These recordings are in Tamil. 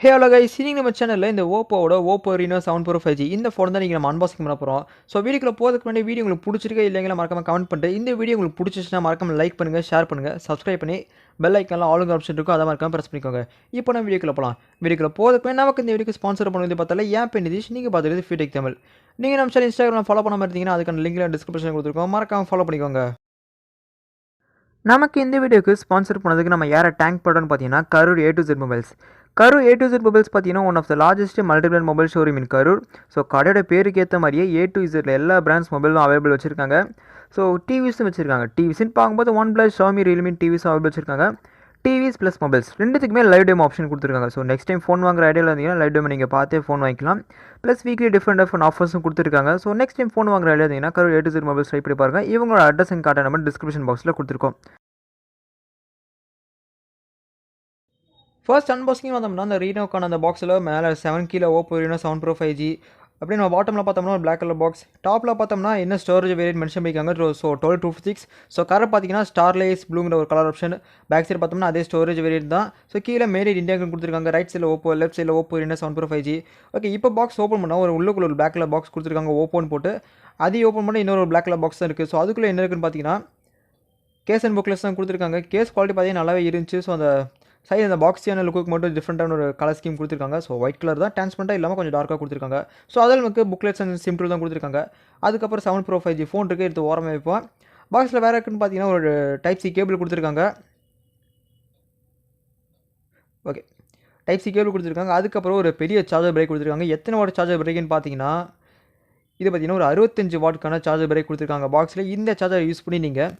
Hey hello guys, இன்னைக்கு நம்ம சேனல்ல இந்த Oppo Reno 7 Pro 5G இந்த ஃபோன் தான் நீங்க நம்ம அன்பாக்சிங் பண்ண போறோம். சோ வீடியோக்குள்ள போறதுக்கு முன்னாடி வீடியோ உங்களுக்கு பிடிச்சிருக்கா இல்லைங்களா மறக்காம கமெண்ட் பண்ணிட்டு இந்த வீடியோ உங்களுக்கு பிடிச்சிருந்தா மறக்காம லைக் பண்ணுங்க, ஷேர் பண்ணுங்க, Subscribe பண்ணி பெல் ஐகான்ல ஆல் ஆப்ஷன் இருக்கும் அத மறக்காம பிரஸ் பண்ணிக்கோங்க. இப்போ நம்ம வீடியோக்குள்ள போலாம். வீடியோக்குள்ள போறதுக்கு முன்னாடி நமக்கு இந்த வீடியோக்கு ஸ்பான்சர் பண்ணுவது பார்த்தால ஏன் பேர் நிதீஷ் நீங்க பாத்துறது Fewtech Tamil. நீங்க நம்ம சேனல் Instagram ஃபாலோ பண்ணாம இருந்தீங்கன்னா அதுக்கான லிங்க்ல டிஸ்கிரிப்ஷன்ல கொடுத்திருக்கோம். மறக்காம ஃபாலோ பண்ணிக்கோங்க. நமக்கு இந்த வீடியோக்கு ஸ்பான்சர் பண்ணதுக்கு நம்ம யாரை டேங்க் பண்ணுறோன்னு பார்த்தீங்கன்னா Karur A to Z mobiles. Karur A to Z mobiles பார்த்தீங்கன்னா one of the largest multi brand mobile showroom in Karur. So கடையோட பேருக்கு ஏற்ற மாதிரியே A to Z எல்லா பிராண்ட்ஸ் மொபைலும் அவைலபிள் வச்சுருக்காங்க. ஸோ டிவிஸும் வச்சுருக்காங்க. டிவிஸ்ன்னு பார்க்கும்போது OnePlus, Xiaomi, Realme டிவிஸும் அவைலபிள் வச்சுருக்காங்க. டிவிஸ் ப்ளஸ் மொபைல்ஸ் ரெண்டுத்துக்குமே லைவ் டெமோ ஆப்ஷன் கொடுத்துருக்காங்க. ஸோ நெக்ஸ்ட் டைம் ஃபோன் வாங்குற ஐடியாவில் இருந்தீங்கன்னா லைவ் டெமோ நீங்கள் பார்த்தே ஃபோன் வாங்கிக்கலாம். ப்ளஸ் வீக்லி டிஃப்ரெண்ட் ஆஃபர்ஸும் கொடுத்துருக்காங்க. ஸோ நெக்ஸ்ட் டைம் ஃபோன் வாங்குற ஐடியா இருந்தீங்கன்னா Karur A to Z mobiles try பண்ணி பாருங்க. இவங்களோட address and card number description பாக்ஸில் கொடுத்துருக்கோம். ஃபர்ஸ்ட் அன்பாக்சிங் வந்தோம்னா அந்த ரீனோக்கான அந்த பாக்ஸில் மேலே 7 கீழே Oppo Reno 7 Pro 5G அப்படி நம்ம பாட்டமில் பார்த்தோம்னா ஒரு பிளாக் கலர் பாக்ஸ். டாப்பில் பார்த்தோம்னா என்ன ஸ்டோரேஜ் வேரியன்ட் மென்ஷன் பண்ணியிருக்காங்க. ஸோ 12/256. ஸோ கலர் பார்த்தீங்கன்னா ஸ்டார்லைஸ் ப்ளூங்கிற ஒரு கலர் ஆப்ஷன். பேக் சைடு பார்த்தோம்னா அதே ஸ்டோரேஜ் வேரியன்ட் தான். ஸோ கீழே மேட் இன் இந்தியாவுக்கு கொடுத்துருக்காங்க. ரைட் சைடில் Oppo, லெஃப்ட் சைடில் Oppo Reno 7 Pro 5G. Okay, இப்போ பாக்ஸ் ஓப்பன் பண்ணால் ஒரு உள்ளுக்குள்ள ஒரு பிளாக் கலர் பாக்ஸ் கொடுத்துருக்காங்க ஓப்பன் போட்டு. அதையும் ஓப்பன் பண்ணால் இன்னொரு பிளாக் கலர் பாக்ஸ் தான் இருக்குது. ஸோ அதுக்குள்ளே என்ன இருக்குன்னு பார்த்தீங்கன்னா கேஸ் அண்ட் புக்லெஸ் தான் கொடுத்துருக்காங்க. கேஸ் குவாலிட்டி பார்த்தீங்கன்னா நல்லாவே இருந்துச்சு. ஸோ அந்த சைடு அந்த பாக்ஸியான லுக்கு மட்டும் டிஃப்ரெண்ட்டான ஒரு கலர் ஸ்கீம் கொடுத்துருக்காங்க. ஸோ ஒயிட் கலர் தான், டிரான்ஸ்பரண்டாக இல்லாமல் கொஞ்சம் டார்க்காக கொடுத்துருக்காங்க. ஸோ அதில் நமக்கு புக்லெட்ஸ் அண்ட் சிம்பிள் தான் கொடுத்துருக்காங்க. அதுக்கப்புறம் 7 Pro 5G ஃபோன் இருக்குது, எடுத்து ஓரமாக வைப்போம். பாக்ஸில் வேறு இருக்குன்னு பார்த்தீங்கன்னா ஒரு டைப் சி கேபிள் கொடுத்துருக்காங்க. ஓகே, டைப் சி கேபிள் கொடுத்துருக்காங்க. அதுக்கப்புறம் ஒரு பெரிய சார்ஜர் பிரேக் கொடுத்துருக்காங்க. எத்தனை வாட் சார்ஜர் பிரேக்குன்னு பார்த்தீங்கன்னா இது பார்த்தீங்கன்னா ஒரு 65 வாட்க்கான சார்ஜர் பிரேக் கொடுத்துருக்காங்க பாக்ஸில். இந்த சார்ஜர் யூஸ் பண்ணி நீங்கள்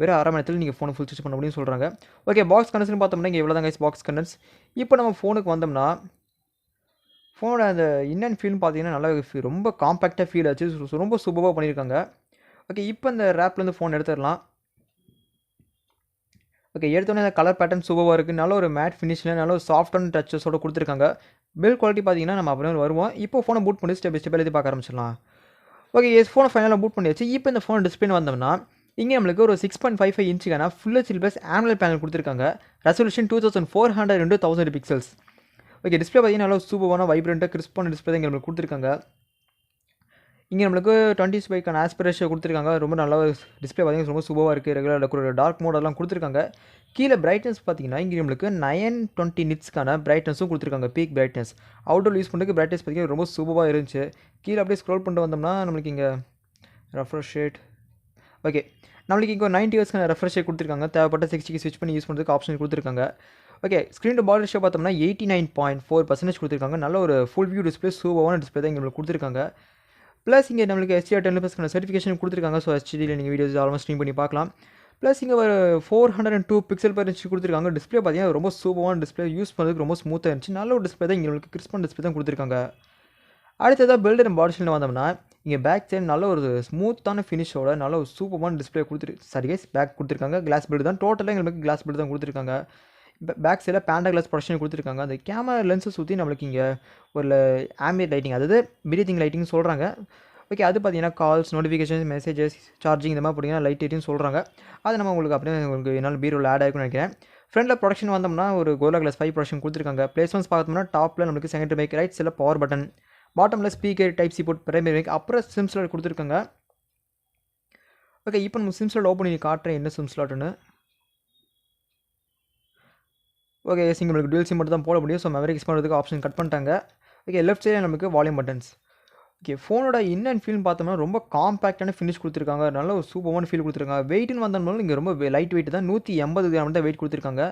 வெறும் அரை மணி நேரத்தில் நீங்கள் ஃபோனை ஃபுல் சார்ஜ் பண்ண முடியும்னு சொல்கிறாங்க. ஓகே, பாக்ஸ் கண்டென்ட்ஸ்னு பார்த்தோம்னா இங்கே எவ்வளோ தான் கைஸ் பாக்ஸ் கண்டென்ட்ஸ். இப்போ நம்ம ஃபோனுக்கு வந்தோம்னா ஃபோனோட அந்த இன்னன் ஃபீல்னு பார்த்தீங்கன்னா நல்லா ரொம்ப காம்பேக்டாக ஃபீல் ஆச்சு. ரொம்ப சூப்பராக பண்ணியிருக்காங்க. ஓகே, இப்போ இந்த ரேப்லேருந்து ஃபோன் எடுத்துடலாம். ஓகே, எடுத்தோடனே அந்த கலர் பேட்டர்ன் சூப்பராக இருக்குது. நல்ல ஒரு மேட் ஃபினிஷில் நல்ல ஒரு சாஃப்டான டச்சஸோடு கொடுத்துருக்காங்க. பில்ட் குவாலிட்டி பார்த்தீங்கன்னா நம்ம அப்புறம் வருவோம். இப்போ ஃபோனை பூட் பண்ணி ஸ்டெப் பை ஸ்டெப் எழுதி பார்க்க ஆரம்பிச்சிடலாம். ஓகே, ஃபோனை ஃபைனலாக பூட் பண்ணியாச்சு. இப்போ இந்த ஃபோன் டிஸ்பிளே வந்தோம்னா இங்கே நம்மளுக்கு ஒரு 6.55 இன்ச்சுக்கான full HD plus AMOLED panel கொடுத்துருக்காங்க. Resolution 2400x1000 pixels. Okay, display பார்த்தீங்கன்னா நல்லா சூப்பரான வைப்ரண்ட்டாக கிறிஸ்பான டிஸ்பிளே தான் இங்கே நம்மளுக்கு கொடுத்துருக்காங்க. இங்கே நம்மளுக்கு 20:5 ஆஸ்பிரேஷன் கொடுத்துருக்காங்க. ரொம்ப நல்ல டிஸ்பிளே பார்த்தீங்கன்னா ரொம்ப சூப்பராக இருக்குது. ரெகுலர் டார்க் மோடெல்லாம் கொடுத்துருக்காங்க. கீழே பிரைட்னஸ் பார்த்தீங்கன்னா இங்கே நம்மளுக்கு 920 நிட்ஸ்க்கான பிரைட்னஸும் கொடுத்துருக்காங்க. பீக் பிரைட்னஸ் அவுட்டோர் யூஸ் பண்ணுறதுக்கு பிரைட்னஸ் பார்த்தீங்கன்னா ரொம்ப சூப்பராக இருந்துச்சு. கீழே அப்படியே ஸ்க்ரோல் பண்ணிட்டு வந்தோம்னா நம்மளுக்கு இங்கே ரெஃப்ரெஷ் ரேட் ஓகே நம்மளுக்கு இங்கே ஒரு 90 ஹெர்ட்ஸ்க்கான ரெஃப்ரெஷ் ரேட் கொடுத்துருக்காங்க. தேவைப்பட்ட 60க்கு ஸ்விட்ச் பண்ணி யூஸ் பண்ணுறதுக்கு ஆப்ஷன் கொடுத்துருக்காங்க. Okay, screen to body ratio பார்த்தோம்னா 89.4% கொடுத்துருக்காங்க. நல்ல ஒரு ஃபுல் வியூ டிஸ்பிளே சூப்பரான டிஸ்பிளே தான் இங்கே கொடுத்துருக்காங்க. ப்ளஸ் இங்கே நம்மளுக்கு HDR10+க்கான சர்டிஃபிகேஷன் கொடுத்துருக்காங்க. ஸோ HDயில் நீங்கள் வீடியோஸ் ஆல்மோஸ்ட் ஸ்ட்ரீம் பண்ணி பார்க்கலாம். ப்ளஸ் இங்கே ஒரு 402 பிக்சல் per inch கொடுத்துருக்காங்க. டிஸ்பிளே பார்த்தீங்கன்னா ரொம்ப சூப்பரான டிஸ்பிளே, யூஸ் பண்ணுறதுக்கு ரொம்ப ஸ்மூத்தாக இருந்துச்சு. நல்ல ஒரு டிஸ்பிளே தான் இங்கே உங்களுக்கு கிறிஸ்பான டிஸ்பிளே தான் கொடுத்துருக்காங்க. அடுத்ததாக பில்டர் அண்ட் பாடி ஷீல்டில் வந்தோம்னா இங்கே பேக் சைடு நல்ல ஒரு ஸ்மூத்தான ஃபினிஷோட நல்ல ஒரு சூப்பரான டிஸ்பிளே பேக் கொடுத்துருக்காங்க. கிளாஸ் பில்டு தான், டோட்டலாக எங்களுக்கு கிளாஸ் பில்டு தான் கொடுத்துருக்காங்க. பேக் சைடில் பேண்டா கிளாஸ் ப்ரொடக்ஷன் கொடுத்துருக்காங்க. அந்த கேமரா லென்ஸை சுற்றி நம்மளுக்கு இங்கே ஒரு ஆம்பியன்ட் லைட்டிங், அதாவது பிரீத்திங் லைட்டிங் சொல்கிறாங்க. ஓகே, அது பார்த்தீங்கன்னா கால்ஸ், நோட்டிஃபிகேஷன்ஸ், மெசேஜஸ், சார்ஜிங் இந்த மாதிரி போட்டிங்கன்னா லைட் எரியும் சொல்கிறாங்க. அது நம்ம உங்களுக்கு அப்படியே உங்களுக்கு என்னால் பீரோவில் ஆட் ஆகிருக்குன்னு நினைக்கிறேன். ஃப்ரண்டில் ப்ரொடக்ஷன் வந்தோம்னா ஒரு கோலா கிளாஸ் 5 ப்ரொடக்ஷன் கொடுத்துருக்காங்க. பிளேஸ்மெண்ட்ஸ் பார்த்தோம்னா டாப்பில் நம்மளுக்கு செகண்டரி மைக், ரைட் சைடில் பவர் பட்டன், பாட்டமில் speaker, type C port, primary mic, அப்புறம் சிம் ஸ்லாட் கொடுத்துருக்காங்க. ஓகே, இப்போ நம்ம சிம் ஸ்லாட் ஓப்பன் பண்ணி காட்டுறேன் என்ன சிம் ஸ்லாட்டுன்னு. ஓகே, உங்களுக்கு டுவல் சிம் மட்டும் தான் போட முடியும். ஸோ மெமரி எக்ஸ்பேண்ட் பண்ணுறதுக்கு ஆப்ஷன் கட் பண்ணிட்டாங்க. ஓகே, லெஃப்ட் சைடில் நமக்கு வால்யூம் பட்டன்ஸ். ஓகே, ஃபோனோட இன்னன் ஃபீல்னு பார்த்தோம்னா ரொம்ப காம்பேக்டான ஃபினிஷ் கொடுத்துருக்காங்க. நல்ல ஒரு சூப்பரான ஃபீல் கொடுத்துருக்காங்க. வெயிட்னு வந்தோம்னாலும் இங்கே ரொம்ப லைட் வெயிட் தான், 180 கிராம் தான் வெயிட் கொடுத்துருக்காங்க.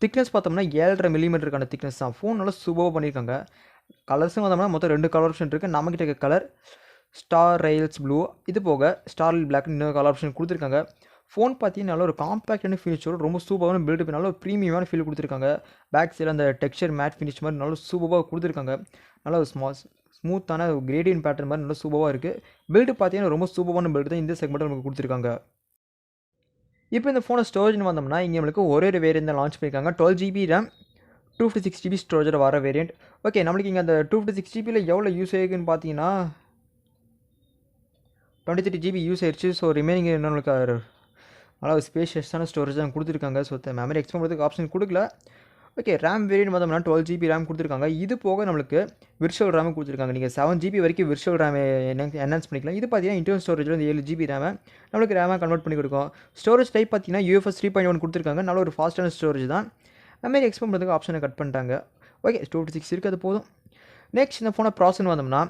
திக்னஸ் பார்த்தோம்னா 7.5 மில்லிமீட்டருக்கான திக்னஸ் தான். ஃபோன் நல்லா சூப்பராக பண்ணியிருக்காங்க. கலர்ஸும் வந்தோம்னா மொத்தம் 2 கலர் ஆப்ஷன் இருக்குது. நம்மக்கிட்ட இருக்க கலர் ஸ்டார் ரயில்ஸ் ப்ளூ, இது போக ஸ்டார் பிளாக் இன்னொரு கலர் ஆப்ஷன் கொடுத்துருக்காங்க. ஃபோன் பார்த்தீங்கன்னா நல்ல ஒரு காம்பேக்டான ஃபினிஷோட ரொம்ப சூப்பரான பில்டு, நல்ல ஒரு ப்ரீமியமான ஃபீல் கொடுத்துருக்காங்க. பேக் சைடில் அந்த டெக்ஸ்சர் மேட் ஃபினிஷ் மாதிரி நல்ல சூப்பராக கொடுத்துருக்காங்க. நல்ல ஒரு ஸ்மூத்தான கிரேடியன் பேட்டர்ன் மாதிரி நல்ல சூப்பராக இருக்குது. பில்டு பார்த்தீங்கன்னா ரொம்ப சூப்பரான பில்டு தான் இந்த செக்மெண்ட்டில் நமக்கு கொடுத்துருக்காங்க. இப்போ இந்த ஃபோனை ஸ்டோரேஜ்னு வந்தோம்னா இங்கே நம்மளுக்கு ஒரே ஒரு வேரியன்ட் தான் லான்ச் பண்ணியிருக்காங்க. 12GB RAM 256GB ஸ்டோரேஜோட வர வேரியண்ட். ஓகே, நம்மளுக்கு இங்கே அந்த 256GBயில் எவ்வளோ யூஸ் ஆகிருக்குன்னு பார்த்தீங்கன்னா 23GB யூஸ் ஆயிடுச்சு. ஸோ ரிமைனிங் நம்மளுக்கு நல்லா ஸ்பேஷியஸான ஸ்டோரேஜ் தான் கொடுத்துருக்காங்க. ஸோ மெமரி எக்ஸ்பேண்ட் பண்ணுறதுக்கு ஆப்ஷன் கொடுக்கல. ஓகே ரேம் வேரியன்ட் பார்த்தோம்னா 12 GB ரேம் கொடுத்துருக்காங்க. இது போக நம்மளுக்கு விர்ச்சுவல் ரேமும் கொடுத்துருக்காங்க. நீங்கள் 7 GB வரைக்கும் விர்ச்சுவல் ரேம் என்ஹான்ஸ் பண்ணிக்கலாம். இது பார்த்தீங்கன்னா இன்டர்னல் ஸ்டோரேஜில் வந்து 7 GB ரேமை நம்மளுக்கு ரேமாக கன்வெர்ட் பண்ணி கொடுக்கும். ஸ்டோரேஜ் டைப் பார்த்தீங்கன்னா UFS 3.1 கொடுத்துருக்காங்க. நல்ல ஒரு ஃபாஸ்ட்டான ஸ்டோரேஜ் தான். அதுமாதிரி எக்ஸ்பெண்ட் பண்ணுறதுக்கு ஆப்ஷனை கட் பண்ணிட்டாங்க. ஓகே 256 இருக்குது, அது போதும். நெக்ஸ்ட் இந்த ஃபோனை ப்ராசஸ்னு வந்தோம்னா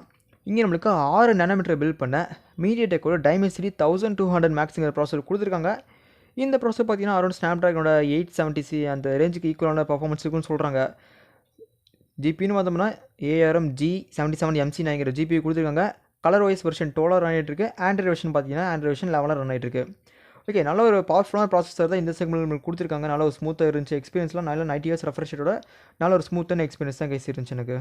இங்கே நம்மளுக்கு 6 nm பில்ட் பண்ண மீடியாடெக்கோட டைமென்சிட்டி 1200 மேக்ஸுங்கிற ப்ராசஸர் கொடுத்துருக்காங்க. இந்த ப்ராசஸர் பார்த்தீங்கன்னா அரௌண்ட் ஸ்னாப்ட்ராகனோட 870C அந்த ரேஞ்சுக்கு ஈக்குவலான பர்ஃபார்மன்ஸ் இருக்குன்னு சொல்கிறாங்க. ஜிபின்னு பார்த்தோம்னா ARM G77MC9 ஜிபி கொடுத்துருக்காங்க. கலர் வைஸ் வெர்ஷன் 12 ரன் ஆகிட்டு இருக்கு. ஆண்ட்ராய்டு வெர்ஷன் பார்த்தீங்கன்னா ஆண்ட்ராய்டு வெர்ஷன் 11 ரன் ஆகிட்டு இருக்கு. ஓகே நல்ல ஒரு பவர்ஃபுல்லான ப்ராசஸர் தான் இந்த செக்மெண்ட் நம்மளுக்கு கொடுத்துருக்காங்க. நல்ல ஒரு ஸ்மூத்தாக இருந்துச்சு. எக்ஸ்பீரியன்ஸ்லாம் நல்ல 90 இயர்ஸ் ரெஃப்ரெஷரோட நல்ல ஒரு ஸ்மூத்தான எக்ஸ்பீரியன்ஸ் தான் கைஸ் இருந்துச்சு எனக்கு.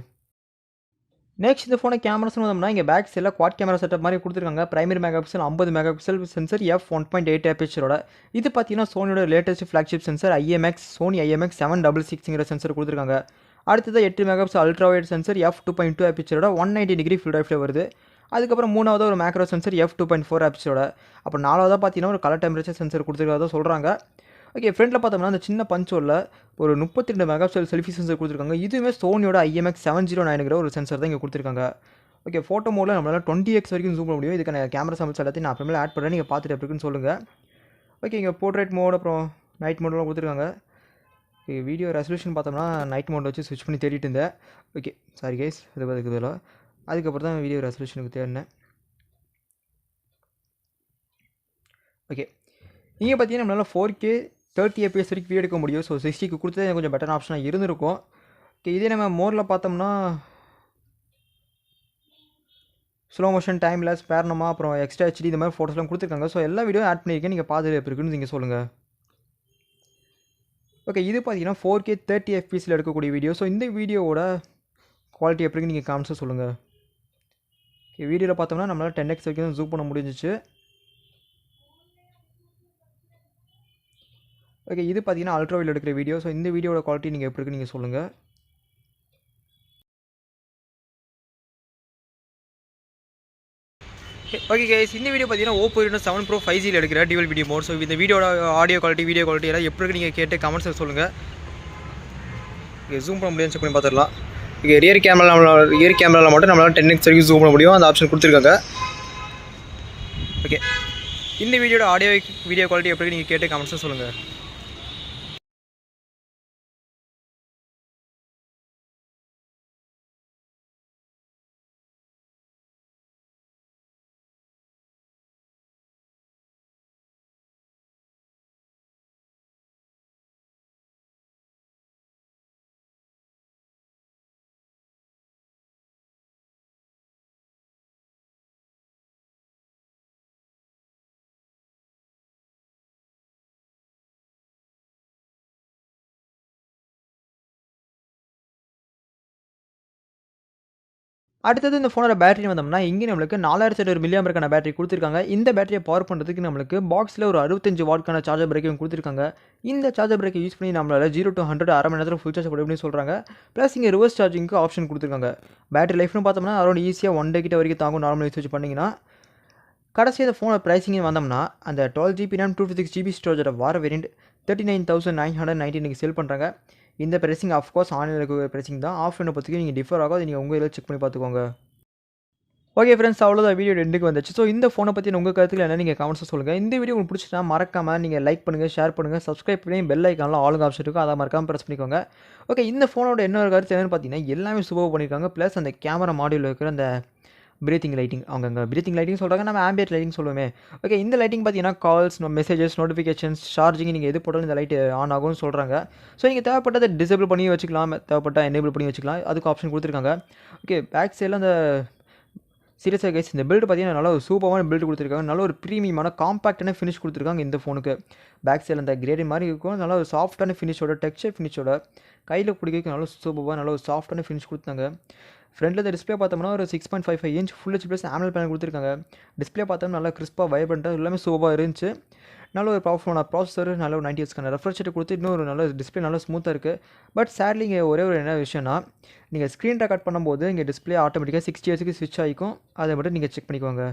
நெக்ஸ்ட் இந்த ஃபோனை கேமராஸ்னு வந்தோம்னா இங்கே பேக் சைடில் குவாட் கேமரா செட்டப் மாதிரி கொடுத்துருக்காங்க. Primary megapixel 50 megapixel sensor f1.8 ஆபிச்சரோட. இது பார்த்தீங்கன்னா சோனியோட latest flagship sensor Sony IMX 766 sensor கொடுத்துருக்காங்க. அடுத்தது 8 megapixel ultra wide sensor f2.2 ஆபிச்சரோட 190 டிகிரி ஃபீல்ட் ஆஃப்ல வருது. அதுக்கப்புறம் மூணாவது ஒரு மேக்ரோ சென்சர் f2.4 ஆபிச்சரோட. அப்போ நாலாவதாக பார்த்தீங்கன்னா ஒரு கலர் டெம்பரேச்சர் சென்சர் கொடுத்துருக்கறதா சொல்கிறாங்க. ஓகே ஃப்ரண்ட்டில் பார்த்தோம்னா அந்த சின்ன பஞ்சோலில் ஒரு 32 மெகாபிக்சல் செல்ஃபி சென்சர் கொடுத்துருக்காங்க. இதுவுமே சோனியோட IMX 709 ஒரு சென்சர் தான் இங்கே கொடுத்துருக்காங்க. ஓகே ஃபோட்டோ மோடில் நம்மளால் 20x வரைக்கும் ஜூம் பண்ண முடியும். இதுக்கான கேமரா சாம்பிள்ஸ் எல்லாத்தையும் நான் அப்புறமேல ஆட் பண்ணுறேன். நீங்கள் பார்த்துட்டு எப்படி இருக்குன்னு சொல்லுங்கள். ஓகே இங்கே போர்ட்ரேட் மோட் அப்புறம் நைட் மோடெலாம் கொடுத்துருக்காங்க. ஓகே வீடியோ ரெசல்யூஷன் பார்த்தோம்னா நைட் மோட் வச்சு ஸ்விட்ச் பண்ணி தேடிட்டு இருந்தேன். ஓகே சாரி கைஸ் அது பதில் அதுக்கப்புறம் தான் வீடியோ ரெசல்யூஷனுக்கு தேடினேன். ஓகே இங்கே பார்த்தீங்கன்னா நம்மளால் 4K 30 FPS வரைக்கும் வீடியோ எடுக்க முடியும். ஸோ 60க்கு கொடுத்தது கொஞ்சம் பெட்டர் ஆப்ஷனாக இருந்திருக்கும். ஓகே இதே நம்ம மோரில் பார்த்தோம்னா ஸ்லோ மோஷன் டைம் லேஸ் பேரனமா அப்புறம் எக்ஸ்ட்ரா HD இந்த மாதிரி ஃபோட்டோஸ்லாம் கொடுத்துருக்காங்க. ஸோ எல்லா வீடியோ ஆட் பண்ணியிருக்கேன். நீங்கள் பார்த்துட்டு எப்படி இருக்குன்னு நீங்கள் சொல்லுங்கள். ஓகே இது பார்த்தீங்கன்னா 4K 30 FPS எடுக்கக்கூடிய வீடியோ. ஸோ இந்த வீடியோவோட குவாலிட்டி எப்படி நீங்கள் காமிச்சு சொல்லுங்கள். ஓகே வீடியோவில் பார்த்தோம்னா நம்மளால் 10x வரைக்கும் ஜூம் பண்ண முடிஞ்சிச்சு. ஓகே இது பார்த்தீங்கன்னா அல்ட்ரா வைட் எடுக்கிற வீடியோ. ஸோ இந்த வீடியோட குவாலிட்டி நீங்கள் எப்படி இருக்குன்னு நீங்கள் சொல்லுங்கள். ஓகே கைஸ் இந்த வீடியோ பார்த்தீங்கன்னா Oppo Reno 7 Pro 5G எடுக்கிற டியூவல் வீடியோ மோட். ஸோ இந்த வீடியோட ஆடியோ குவாலிட்டி வீடியோ குவாலிட்டி எல்லாம் எப்படி இருக்கு நீங்கள் கேட்டு கமெண்ட்ஸில் சொல்லுங்கள். ஓகே ஜூம் பண்ண முடியும்னு செக் பண்ணி பார்த்துடலாம். ஓகே ரியர் கேமராவில் மட்டும் நம்மளால் 10x வரைக்கும் ஜூம் பண்ண முடியும். அந்த ஆப்ஷன் கொடுத்துருக்காங்க. ஓகே இந்த வீடியோட ஆடியோ வீடியோ குவாலிட்டி எப்படி நீங்கள் கேட்டு கமெண்ட்ஸில் சொல்லுங்கள். அடுத்தது இந்த ஃபோனோட பேட்டரி வந்தோம்னா இங்கே நம்மளுக்கு 4800 mAh பேட்டரி கொடுத்துருக்காங்க. இந்த பேட்டரியை பவர் பண்ணுறதுக்கு நம்மளுக்கு பாக்ஸில் ஒரு 65 வாட்க்கான சார்ஜர் பிரேக்கையும் கொடுத்துருக்காங்க. இந்த சார்ஜர் பிரேக்கை யூஸ் பண்ணி நம்மளால் 0 to 100 அரை மணி நேரத்தில் ஃபுல் சார்ஜ் பண்ண அப்படின்னு சொல்கிறாங்க. ப்ளஸ் இங்கே ரிவர்ஸ் சார்ஜிங்க்கு ஆப்ஷன் கொடுத்துருக்காங்க. பேட்டரி லைஃப்னு பார்த்தோம்னா அரௌண்ட் ஈஸியாக 1 day கிட்ட வரைக்கும் தாங்கும் நார்மல் யூஸ் பண்ணிங்கன்னா. கடைசி இந்த ஃபோனை ப்ரைஸிங் வந்தோம்னா அந்த 12 GB RAM 256 GB ஸ்டோரேஜோட வார வேரியண்ட் 39,990 செல் பண்ணுறாங்க. இந்த ப்ரைஸிங் ஆஃப்கோர்ஸ் ஆன்லைனில் இருக்கிற ப்ரைஸிங் தான். ஆஃப்லைனை பொறுத்தவரைக்கும் நீங்கள் டிஃபர் ஆகும். அது நீங்கள் உங்கள் இதில் செக் பண்ணி பார்த்துக்கோங்க. ஓகே ஃப்ரெண்ட்ஸ் அவ்வளோதான் வீடியோ எண்டுக்கு வந்துச்சு. ஸோ இந்த ஃபோனை பற்றி உங்கள் கருத்துக்கள் என்ன நீங்கள் கமெண்ட்ஸை சொல்லுங்கள். இந்த வீடியோ உங்களுக்கு பிடிச்சிட்டா மறக்காமல் நீங்கள் லைக் பண்ணுங்கள், ஷேர் பண்ணுங்கள், சப்ஸ்கிரைப் பண்ணி பெல் ஐக்கானில் ஆளுங்க ஆப்ஷன் இருக்கும். அதை மறக்காமல் ப்ரெஸ் பண்ணிக்கோங்க. ஓகே இந்த ஃபோனோட இன்னொரு கருத்து என்னென்னு பார்த்தீங்கன்னா எல்லாமே சூப்பர் பண்ணியிருக்காங்க. ப்ளஸ் அந்த கேமரா மாடியூலில் இருக்கிற அந்த பிரீத்திங் லைட்டிங் அவங்க அங்கே பிரீத்திங் லைட்டிங் சொல்கிறாங்க, நம்ம ஆம்பியட் லைட்டிங் சொல்லுவோமே. ஓகே இந்த லைட்டிங் பார்த்தீங்கன்னா கால்ஸ் மெசேஜஸ் நோட்டிஃபிகேஷன்ஸ் சார்ஜிங் நீங்கள் எது போட்டாலும் இந்த லைட் ஆன் ஆகும்னு சொல்கிறாங்க. ஸோ நீங்கள் தேவைப்பட்டதை டிசேபிள் பண்ணி வச்சுக்கலாம், தேவைப்பட்டால் எனேபிள் பண்ணி வச்சுக்கலாம். அதுக்கு ஆப்ஷன் கொடுத்துருக்காங்க. ஓகே பேக் சைடில் அந்த சீரியஸாக கைஸ் இந்த பில்டு பார்த்தீங்கன்னா நல்ல ஒரு சூப்பரான பில்டு கொடுத்துருக்காங்க. நல்ல ஒரு ப்ரீமியமான காம்பாக்டான ஃபினிஷ் கொடுத்துருக்காங்க இந்த ஃபோனுக்கு. பேக் சைடில் அந்த கிரேடிங் மாதிரி இருக்கும். நல்ல ஒரு சாஃப்டான ஃபினிஷோட டெக்ஸ்சர் ஃபினிஷோட கையில் பிடிக்க நல்ல சூப்பராக நல்ல ஒரு சாஃப்டான ஃபினிஷ் கொடுத்தாங்க. ஃப்ரண்ட்டில் இந்த டிஸ்பிளே பார்த்தோம்னா ஒரு 6.55 inch full HD plus AMOLED panel கொடுத்துருக்காங்க. டிஸ்பிளே பார்த்தோம்னா நல்லா கிறிஸ்பாக வைப்ரண்ட்டாக எல்லாமே சூப்பராக இருந்துச்சு. நல்ல ஒரு பவர்ஃபுல்லான ப்ராசஸர், நல்ல ஒரு 90 Hzக்கான ரெஃப்ரெஷ் ரேட் கொடுத்து இன்னும் ஒரு நல்ல டிஸ்பிளே நல்லா ஸ்மூத்தாக இருக்குது. பட் சேட்லி இங்கே ஒரே ஒரு என்ன விஷயம்னா நீங்கள் ஸ்க்ரீன் ரெக்கார்ட் பண்ணும்போது இங்கே டிஸ்பிளே ஆட்டோமேட்டிக்காக 60 Hzக்கு ஸ்விட்ச் ஆகிக்கும். அதை மட்டும் நீங்கள் செக் பண்ணிக்கோங்க.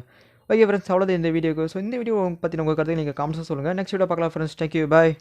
ஓகே ஃப்ரெண்ட்ஸ் அவ்வளோதான் இந்த வீடியோக்கு. ஸோ இந்த வீடியோ பற்றி உங்கள் கருத்து நீங்கள் காமெண்ட்ஸாக சொல்லுங்கள். நெக்ஸ்ட் வீடியோ பார்க்கலாம் ஃப்ரெண்ட்ஸ். Thank you bye.